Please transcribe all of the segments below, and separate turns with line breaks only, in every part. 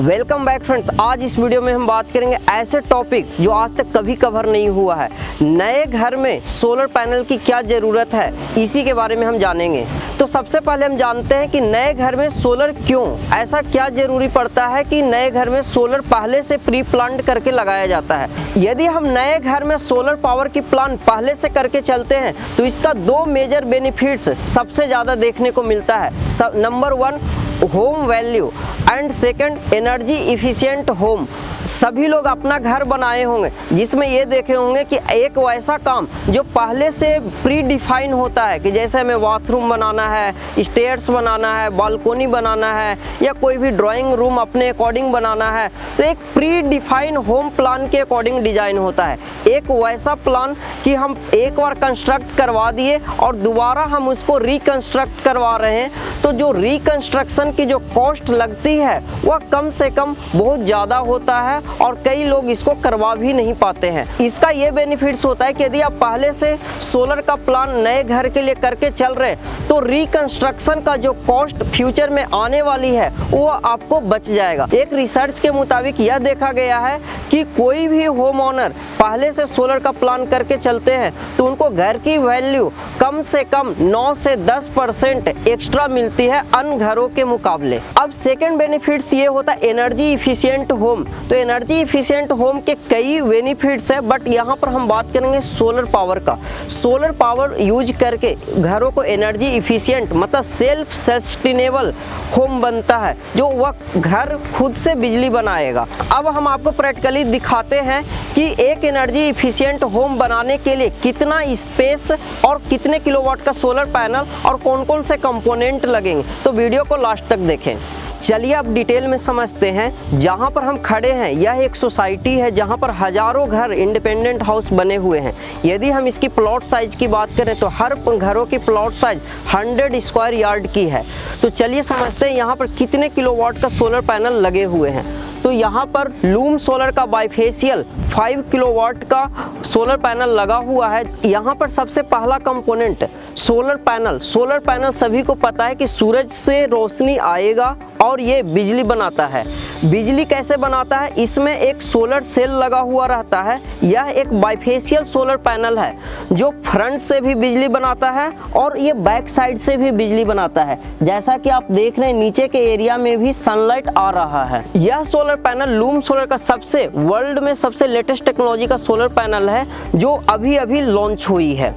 Welcome back friends. आज इस video में हम बात करेंगे ऐसे टॉपिक जो आज तक कभी कवर नहीं हुआ है। नए घर में सोलर पैनल की क्या ज़रूरत है, इसी के बारे में हम जानेंगे। तो सबसे पहले हम जानते हैं कि नए घर में सोलर क्यों, ऐसा क्या ज़रूरी पड़ता है कि नए घर में सोलर पहले से प्री प्लान करके लगाया जाता है। यदि हम नए घर में सोलर पावर की प्लान पहले से करके चलते हैं तो इसका दो मेजर बेनिफिट्स सबसे ज़्यादा देखने को मिलता है। Number 1 home value and second energy efficient home. सभी लोग अपना घर बनाए होंगे जिसमें ये देखे होंगे कि एक वैसा काम जो पहले से प्री डिफाइन होता है कि जैसे हमें बाथरूम बनाना है, स्टेयर्स बनाना है, बालकोनी बनाना है या कोई भी ड्राइंग रूम अपने अकॉर्डिंग बनाना है, तो एक प्री डिफाइन होम प्लान के अकॉर्डिंग डिजाइन होता है। एक वैसा प्लान कि हम एक बार कंस्ट्रक्ट करवा दिए और दोबारा हम उसको रिकंस्ट्रक्ट करवा रहे हैं, तो जो रिकंस्ट्रक्शन की जो कॉस्ट लगती है वह कम से कम बहुत ज़्यादा होता है और कई लोग इसको करवा भी नहीं पाते हैं। इसका ये बेनिफिट्स होता है कि यदि आप पहले से सोलर का प्लान नए घर के लिए करके चल रहे तो रिकंस्ट्रक्शन का जो कॉस्ट फ्यूचर में आने वाली है वो आपको बच जाएगा। एक रिसर्च के मुताबिक यह देखा गया है कि कोई भी होम ओनर पहले से सोलर का प्लान करके चलते हैं तो उनको घर की वैल्यू कम से कम 9 से 10% एक्स्ट्रा मिलती है अन्य घरों के मुकाबले। अब सेकंड बेनिफिट्स ये होता है एनर्जी इफिशिएंट होम। तो एनर्जी इफिशिएंट होम के कई बेनिफिट्स है, बट यहाँ पर हम बात करेंगे सोलर पावर का। सोलर पावर यूज करके घरों को एनर्जी इफिशिएंट मतलब सेल्फ सस्टेनेबल होम बनता है, जो वह घर खुद से बिजली बनाएगा। अब हम आपको प्रैक्टिकली दिखाते हैं कि एक एनर्जी इफिशिएंट होम बनाने के लिए कितना स्पेस और कितने किलोवाट का सोलर पैनल और कौन कौन से कंपोनेंट लगेंगे। तो वीडियो को लास्ट तक देखें। चलिए अब डिटेल में समझते हैं। जहाँ पर हम खड़े हैं यह एक सोसाइटी है जहाँ पर हजारों घर इंडिपेंडेंट हाउस बने हुए हैं। यदि हम इसकी प्लॉट साइज की बात करें तो हर घरों की प्लॉट साइज 100 स्क्वायर यार्ड की है। तो चलिए समझते हैं यहाँ पर कितने किलोवाट का सोलर पैनल लगे हुए हैं। तो यहाँ पर लूम सोलर का बाइफेशियल 5 किलोवाट का सोलर पैनल लगा हुआ है। यहाँ पर सबसे पहला component solar panel. Solar panel सभी को पता है कि सूरज से रोशनी आएगा और ये बिजली बनाता है। बिजली कैसे बनाता है, इसमें एक सोलर सेल लगा हुआ रहता है। यह एक बाइफेशियल सोलर पैनल है जो फ्रंट से भी बिजली बनाता है और ये बैक साइड से भी बिजली बनाता है। जैसा कि आप देख रहे हैं नीचे के एरिया में भी सनलाइट आ रहा है। यह सोलर पैनल लूम सोलर का सबसे वर्ल्ड में सबसे लेटेस्ट टेक्नोलॉजी का सोलर पैनल है जो अभी अभी लॉन्च हुई है।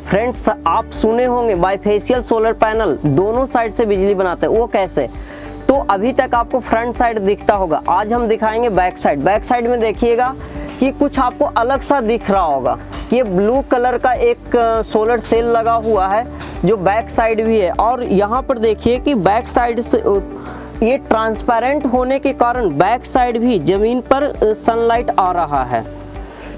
फ्रेंड्स, आप सुने होंगे बाइफेशियल सोलर पैनल दोनों साइड से बिजली बनाते हैं। वो कैसे? तो अभी तक आपको फ्रंट साइड दिखता होगा, आज हम दिखाएंगे बैक साइड। बैक साइड में देखिएगा कि कुछ आपको अलग सा दिख रहा होगा। ये ब्लू कलर का एक सोलर सेल लगा हुआ है जो बैक साइड भी है, और यहाँ पर देखिए कि बैक साइड से ये ट्रांसपेरेंट होने के कारण बैक साइड भी जमीन पर सनलाइट आ रहा है।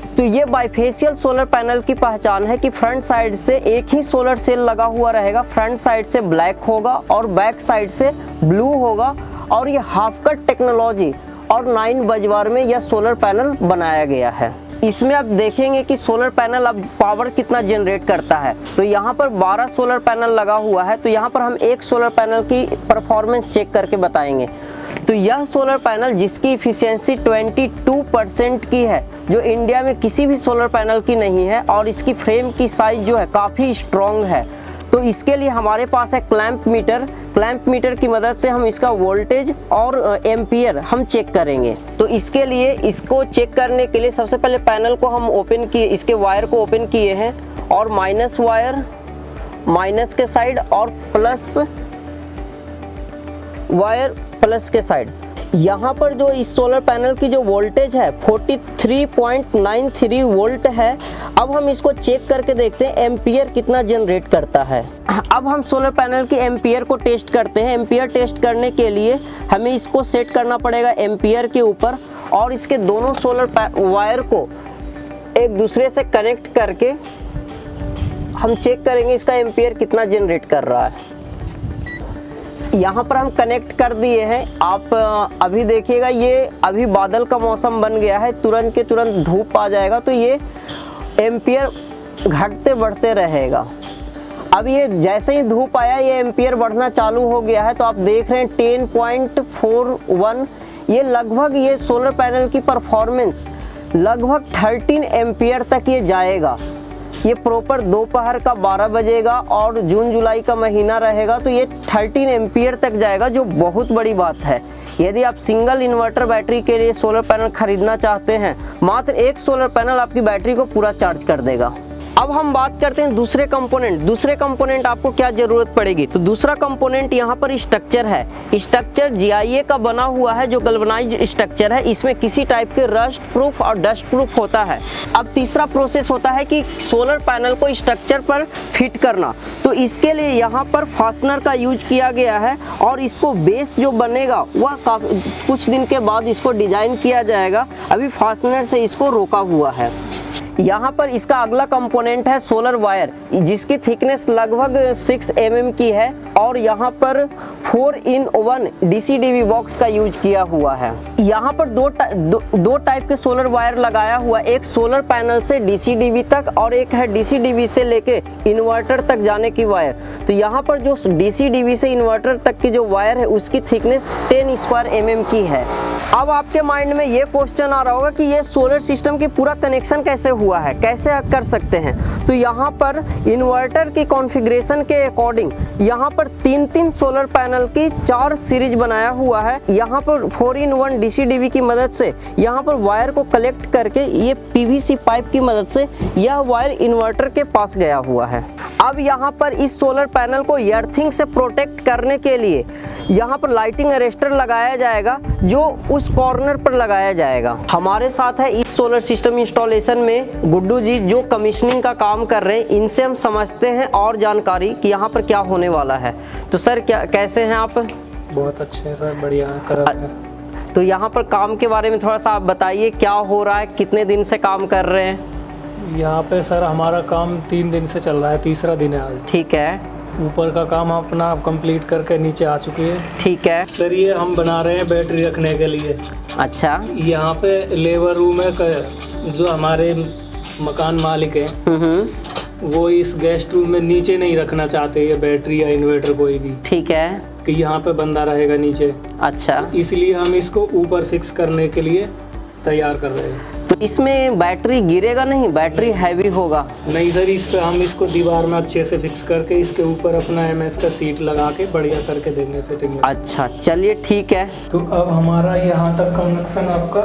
तो ये बाइफेशियल सोलर पैनल की पहचान है कि फ्रंट साइड से एक ही सोलर सेल लगा हुआ रहेगा। फ्रंट साइड से ब्लैक होगा और बैक साइड से ब्लू होगा, और ये हाफ कट टेक्नोलॉजी और 9 बजवार में यह सोलर पैनल बनाया गया है। इसमें आप देखेंगे कि सोलर पैनल अब पावर कितना जनरेट करता है। तो यहाँ पर 12 सोलर पैनल लगा हुआ है। तो यहाँ पर हम एक सोलर पैनल की परफॉर्मेंस चेक करके बताएंगे। तो यह सोलर पैनल जिसकी इफिशियंसी 22% की है, जो इंडिया में किसी भी सोलर पैनल की नहीं है, और इसकी फ्रेम की साइज जो है काफ़ी स्ट्रॉन्ग है। तो इसके लिए हमारे पास है क्लैंप मीटर। क्लैंप मीटर की मदद से हम इसका वोल्टेज और एम्पियर हम चेक करेंगे। तो इसके लिए इसको चेक करने के लिए सबसे पहले पैनल को हम ओपन किए, इसके वायर को ओपन किए हैं, और माइनस वायर माइनस के साइड और प्लस वायर प्लस के साइड। यहाँ पर जो इस सोलर पैनल की जो वोल्टेज है 43.93 वोल्ट है। अब हम इसको चेक करके देखते हैं एम्पियर कितना जनरेट करता है। अब हम सोलर पैनल के एम्पियर को टेस्ट करते हैं। एम्पियर टेस्ट करने के लिए हमें इसको सेट करना पड़ेगा एम्पियर के ऊपर, और इसके दोनों सोलर वायर को एक दूसरे से कनेक्ट करके हम चेक करेंगे इसका एम्पियर कितना जनरेट कर रहा है। यहाँ पर हम कनेक्ट कर दिए हैं। आप अभी देखिएगा ये अभी बादल का मौसम बन गया है, तुरंत के तुरंत धूप आ जाएगा, तो ये एम्पियर घटते बढ़ते रहेगा। अब ये जैसे ही धूप आया ये एम्पियर बढ़ना चालू हो गया है। तो आप देख रहे हैं 10.41 ये लगभग ये सोलर पैनल की परफॉर्मेंस लगभग 13 एम्पियर तक ये जाएगा। ये प्रॉपर दोपहर का 12 बजेगा और जून जुलाई का महीना रहेगा तो ये 13 एम्पियर तक जाएगा, जो बहुत बड़ी बात है। यदि आप सिंगल इन्वर्टर बैटरी के लिए सोलर पैनल खरीदना चाहते हैं, मात्र एक सोलर पैनल आपकी बैटरी को पूरा चार्ज कर देगा। अब हम बात करते हैं दूसरे कंपोनेंट आपको क्या जरूरत पड़ेगी। तो दूसरा कंपोनेंट यहाँ पर स्ट्रक्चर है। स्ट्रक्चर GIA का बना हुआ है, जो गैल्वेनाइज्ड स्ट्रक्चर है। इसमें किसी टाइप के रस्ट प्रूफ और डस्ट प्रूफ होता है। अब तीसरा प्रोसेस होता है कि सोलर पैनल को स्ट्रक्चर पर फिट करना। तो इसके लिए यहाँ पर फास्टनर का यूज किया गया है और इसको बेस जो बनेगा वह कुछ दिन के बाद इसको डिजाइन किया जाएगा। अभी फास्टनर से इसको रोका हुआ है। यहाँ पर इसका अगला कंपोनेंट है सोलर वायर, जिसकी थिकनेस लगभग 6 mm की है और यहाँ पर 4-in-1 DC-DV बॉक्स का यूज किया हुआ है। यहाँ पर दो टाइप के सोलर वायर लगाया हुआ, एक सोलर पैनल से DC-DV तक और एक है DC-DV से लेके इन्वर्टर तक जाने की वायर। तो यहाँ पर जो DC-DV से इन्वर्टर तक की जो वायर है उसकी थिकनेस 10² mm की है। अब आपके माइंड में ये क्वेश्चन आ रहा होगा कि ये सोलर सिस्टम की पूरा कनेक्शन कैसे हुआ है, कैसे कर सकते हैं। तो यहाँ पर इन्वर्टर की कॉन्फ़िगरेशन के अकॉर्डिंग यहाँ पर 3 सोलर पैनल की 4 सीरीज बनाया हुआ है। यहाँ पर 4-in-1 DC-DV की मदद से यहाँ पर वायर को कलेक्ट करके ये PVC पाइप की मदद से यह वायर इन्वर्टर के पास गया हुआ है। अब यहाँ पर इस सोलर पैनल को अर्थिंग से प्रोटेक्ट करने के लिए यहाँ पर लाइटिंग अरेस्टर लगाया जाएगा, जो उस कॉर्नर पर लगाया जाएगा। हमारे साथ है इस सोलर सिस्टम इंस्टॉलेशन में गुड्डू जी, जो कमीशनिंग का काम कर रहे हैं। इनसे हम समझते हैं और जानकारी कि यहाँ पर क्या होने वाला है। तो सर कैसे हैं आप?
बहुत अच्छे हैं सर, बढ़िया कर रहे हैं।
तो यहाँ पर काम के बारे में थोड़ा सा आप बताइए, क्या हो रहा है, कितने दिन से काम कर रहे हैं?
यहाँ पे सर हमारा काम 3 दिन से चल रहा है, तीसरा दिन है आज।
ठीक है।
ऊपर का काम अपना कंप्लीट करके नीचे आ चुकी है।
ठीक है
सर, ये हम बना रहे हैं बैटरी रखने के लिए।
अच्छा।
यहाँ पे लेबर रूम है, जो हमारे मकान मालिक हैं, वो इस गेस्ट रूम में नीचे नहीं रखना चाहते ये बैटरी या इन्वर्टर कोई भी।
ठीक है।
कि यहाँ पे बंदा रहेगा नीचे।
अच्छा।
इसलिए हम इसको ऊपर फिक्स करने के लिए तैयार कर रहे हैं।
तो इसमें बैटरी गिरेगा नहीं, बैटरी हैवी होगा?
नहीं सर, इस पे हम इसको दीवार में अच्छे से फिक्स करके इसके ऊपर अपना MS का सीट लगा के बढ़िया करके देंगे फिटिंग।
अच्छा, चलिए ठीक है।
तो अब हमारा यहाँ तक कनेक्शन आपका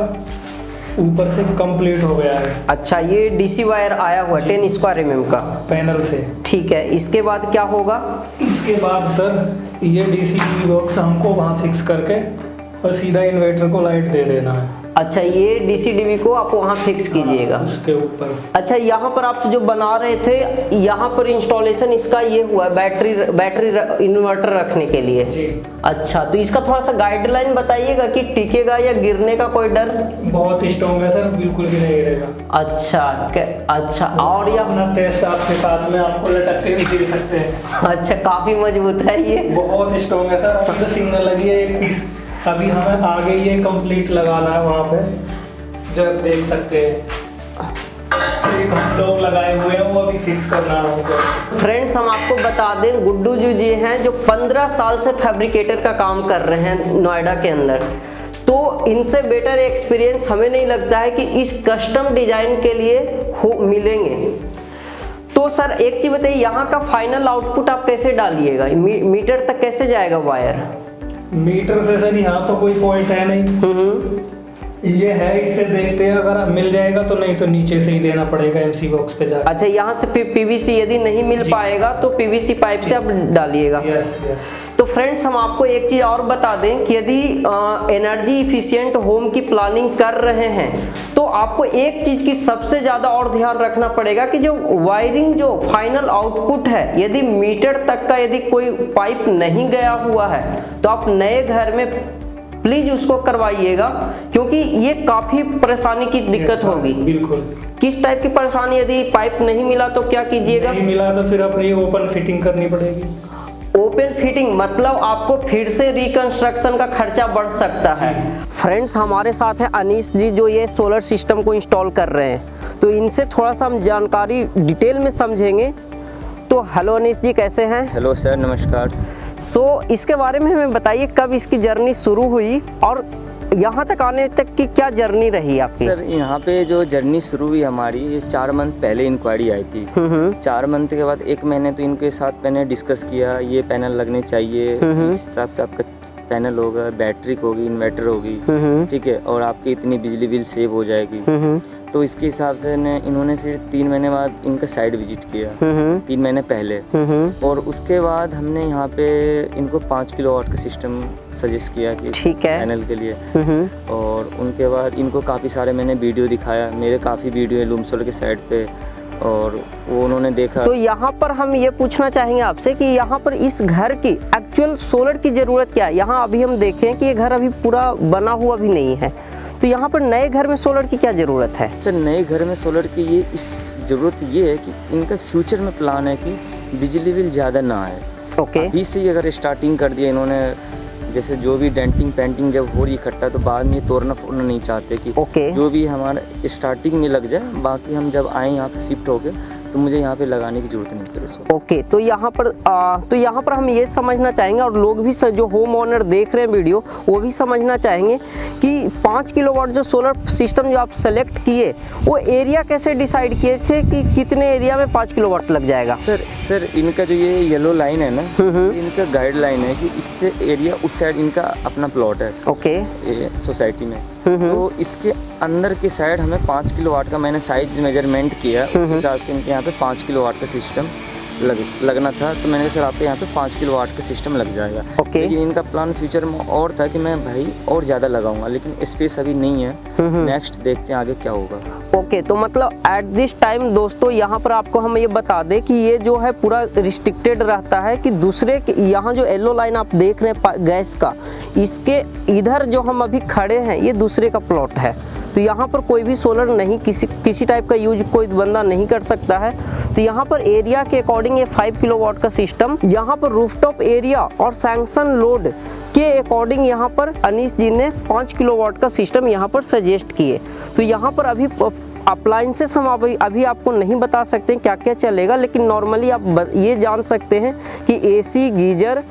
ऊपर से कंप्लीट हो गया है।
अच्छा, ये DC वायर आया हुआ 10² mm का
पैनल से।
ठीक है, इसके बाद क्या होगा?
इसके बाद सर ये DC-DV बॉक्स हमको वहाँ फिक्स करके और सीधा इन्वर्टर को लाइट दे देना है।
अच्छा, ये DC-DV को आप वहाँ फिक्स कीजिएगा
उसके ऊपर।
अच्छा, यहाँ पर आप जो बना रहे थे, यहाँ पर इंस्टॉलेशन इसका ये हुआ है बैटरी इन्वर्टर रखने के लिए
जी।
अच्छा, तो इसका थोड़ा सा गाइडलाइन बताइएगा कि टिकेगा या गिरने का कोई डर?
बहुत स्ट्रॉन्ग है सर, बिल्कुल भी नहीं गिरेगा।
अच्छा अच्छा। और ये
अपना टेस्ट आपके साथ में आपको लटक के भी गिर सकते हैं।
अच्छा, काफी मजबूत है ये,
बहुत स्ट्रॉन्ग है सर। अभी तो सिग्नल लगी है एक पीस, अभी हमें आगे ये कंप्लीट लगाना है वहाँ पे, जब देख सकते हैं एक हम लोग लगाए हुए हैं, वो अभी फिक्स करना होगा।
फ्रेंड्स, हम आपको बता दें, गुड्डू जी हैं जो 15 साल से फैब्रिकेटर का काम कर रहे हैं नोएडा के अंदर। तो इनसे बेटर एक्सपीरियंस हमें नहीं लगता है कि इस कस्टम डिजाइन के लिए मिलेंगे। तो सर एक चीज बताइए, यहाँ का फाइनल आउटपुट आप कैसे डालिएगा? मीटर तक कैसे जाएगा वायर?
मीटर से सर यहाँ तो कोई पॉइंट है नहीं। ये है, इससे देखते हैं, अगर मिल जाएगा तो, नहीं तो नीचे से ही देना पड़ेगा MC बॉक्स पे जाकर।
अच्छा, यहाँ से PVC यदि नहीं मिल पाएगा तो PVC पाइप से आप डालिएगा।
यस।
तो फ्रेंड्स, हम आपको एक चीज़ और बता दें कि यदि एनर्जी इफिशिएंट होम की प्लानिंग कर रहे हैं तो आपको एक चीज़ की सबसे ज़्यादा और ध्यान रखना पड़ेगा कि जो वायरिंग, जो फाइनल आउटपुट है, यदि मीटर तक का यदि कोई पाइप नहीं गया हुआ है तो आप नए घर में प्लीज उसको करवाइएगा, क्योंकि ये काफी परेशानी की दिक्कत होगी।
बिल्कुल।
किस टाइप की परेशानी? यदि पाइप नहीं मिला तो क्या कीजिएगा?
नहीं मिला तो फिर अपनी ओपन फिटिंग करनी पड़ेगी।
ओपन फिटिंग मतलब आपको फिर से रिकंस्ट्रक्शन का खर्चा बढ़ सकता है। फ्रेंड्स, हमारे साथ हैं अनीश जी, जो ये सोलर सिस्टम को इंस्टॉल कर रहे हैं। तो इनसे थोड़ा सा हम जानकारी डिटेल में समझेंगे। तो हेलो अनीश जी, कैसे हैं?
हेलो सर, नमस्कार।
इसके बारे में हमें बताइए, कब इसकी जर्नी शुरू हुई और यहाँ तक आने तक की क्या जर्नी रही आपकी?
सर यहाँ पे जो जर्नी शुरू हुई हमारी, ये 4 मंथ पहले इंक्वायरी आई थी। 4 मंथ के बाद 1 महीने तो इनके साथ मैंने डिस्कस किया, ये पैनल लगने चाहिए, इस हिसाब से आपका पैनल होगा, बैटरी होगी, इन्वर्टर होगी, ठीक है, और आपकी इतनी बिजली बिल सेव हो जाएगी। तो इसके हिसाब से इन्होंने फिर 3 महीने बाद इनका साइट विजिट किया, 3 महीने पहले, और उसके बाद हमने यहाँ पे इनको 5 किलोवाट का सिस्टम सजेस्ट किया कि
ठीक है
पैनल के लिए। और उनके बाद इनको काफ़ी सारे मैंने वीडियो दिखाया, मेरे काफ़ी वीडियो है लूम सोलर के साइट पे, और वो उन्होंने देखा।
तो यहाँ पर हम ये पूछना चाहेंगे आपसे कि यहाँ पर इस घर की एक्चुअल सोलर की ज़रूरत क्या है? यहाँ अभी हम देखें कि ये घर अभी पूरा बना हुआ भी नहीं है, तो यहाँ पर नए घर में सोलर की क्या ज़रूरत है?
सर नए घर में सोलर की ये इस ज़रूरत ये है कि इनका फ्यूचर में प्लान है कि बिजली बिल ज़्यादा ना आए।
ओके।
अभी से ही अगर स्टार्टिंग कर दिया इन्होंने, जैसे जो भी डेंटिंग पेंटिंग जब हो रही इकट्ठा, तो बाद में तोड़ना फोड़ना नहीं चाहते कि
ओके।
जो भी हमारा स्टार्टिंग में लग जाए, बाकी हम जब आए यहाँ पे शिफ्ट होके तो मुझे यहाँ पे लगाने की जरूरत नहीं पड़े।
ओके, तो यहाँ पर हम ये समझना चाहेंगे, और लोग भी जो होम ओनर देख रहे हैं वीडियो, वो भी समझना चाहेंगे कि 5 किलोवाट जो सोलर सिस्टम जो आप सेलेक्ट किए, वो एरिया कैसे डिसाइड किए थे कि कितने एरिया में 5 किलोवाट लग जाएगा?
सर इनका जो ये येलो लाइन है ना, इनका गाइडलाइन है कि इससे एरिया उस साइड इनका अपना प्लॉट है।
ओके।
सोसाइटी में, तो इसके अंदर की साइड हमें 5 किलोवाट का मैंने साइज मेजरमेंट किया, उस हिसाब से इनके यहाँ पे 5 किलोवाट का सिस्टम लगना था। तो मैंने कहा सर आपके यहाँ पे 5 किलोवाट का सिस्टम लग जाएगा।
ओके।
लेकिन इनका प्लान फ्यूचर में और था कि मैं भाई और ज़्यादा लगाऊंगा, लेकिन स्पेस अभी नहीं है, नेक्स्ट देखते हैं आगे क्या होगा।
ओके, तो मतलब एट दिस टाइम दोस्तों यहाँ पर आपको हम ये बता दें कि ये जो है पूरा रिस्ट्रिक्टेड रहता है कि दूसरे यहाँ जो येलो लाइन आप देख रहे हैं गैस का, इसके इधर जो हम अभी खड़े हैं ये दूसरे का प्लॉट है, तो यहाँ पर कोई भी सोलर नहीं, किसी टाइप का यूज कोई बंदा नहीं कर सकता है। तो यहाँ पर एरिया के अकॉर्डिंग ये 5 किलोवाट का सिस्टम, यहाँ पर रूफटॉप एरिया और सैंक्शन लोड के अकॉर्डिंग यहाँ पर अनीश जी ने 5 किलोवाट का सिस्टम यहाँ पर सजेस्ट किए। तो यहाँ पर अभी अप्लाइंसेस हम अभी आपको नहीं बता सकते हैं क्या क्या चलेगा, लेकिन नॉर्मली आप ये जान सकते हैं कि एसी, गीजर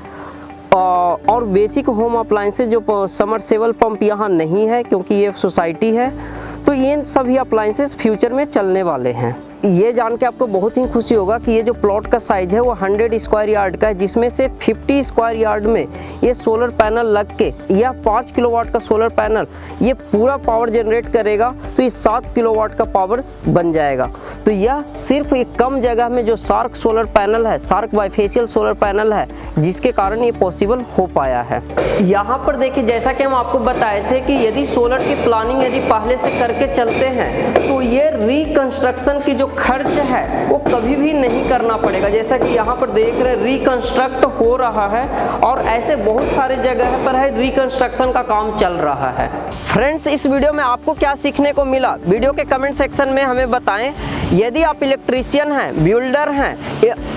और बेसिक होम अप्लाइंसेस, जो समरसेबल पंप यहाँ नहीं है क्योंकि ये सोसाइटी है, तो ये सभी अप्लाइंसेस फ्यूचर में चलने वाले हैं। ये जान के आपको बहुत ही खुशी होगा कि ये जो प्लॉट का साइज है वो 100 स्क्वायर यार्ड का है, जिसमें से 50 स्क्वायर यार्ड में ये सोलर पैनल लग के, यह 5 किलोवाट का सोलर पैनल ये पूरा पावर जनरेट करेगा, तो ये 7 किलोवाट का पावर बन जाएगा। तो यह सिर्फ एक कम जगह में जो सार्क सोलर पैनल है, सार्क बाइफेशियल सोलर पैनल है, जिसके कारण ये पॉसिबल हो पाया है। यहाँ पर देखिए, जैसा कि हम आपको बताए थे कि यदि सोलर की प्लानिंग यदि पहले से करके चलते हैं तो ये रिकंस्ट्रक्शन की जो खर्च है वो कभी भी नहीं करना पड़ेगा। जैसा कि यहाँ पर देख रहे हैं रिकंस्ट्रक्ट हो रहा है, और ऐसे बहुत सारे जगह पर है रिकंस्ट्रक्शन का काम चल रहा है। फ्रेंड्स, इस वीडियो में आपको क्या सीखने को मिला, वीडियो के कमेंट सेक्शन में हमें बताएं। यदि आप इलेक्ट्रीशियन हैं, बिल्डर हैं,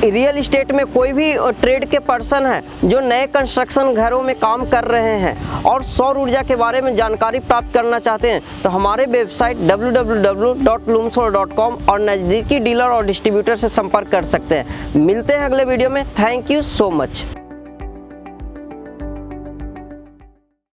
रियल इस्टेट में कोई भी ट्रेड के पर्सन है जो नए कंस्ट्रक्शन घरों में काम कर रहे हैं और सौर ऊर्जा के बारे में जानकारी प्राप्त करना चाहते हैं, तो हमारे वेबसाइट www.loomsolar.com और नज़दीकी डीलर और डिस्ट्रीब्यूटर से संपर्क कर सकते हैं। मिलते हैं अगले वीडियो में। Thank you so much.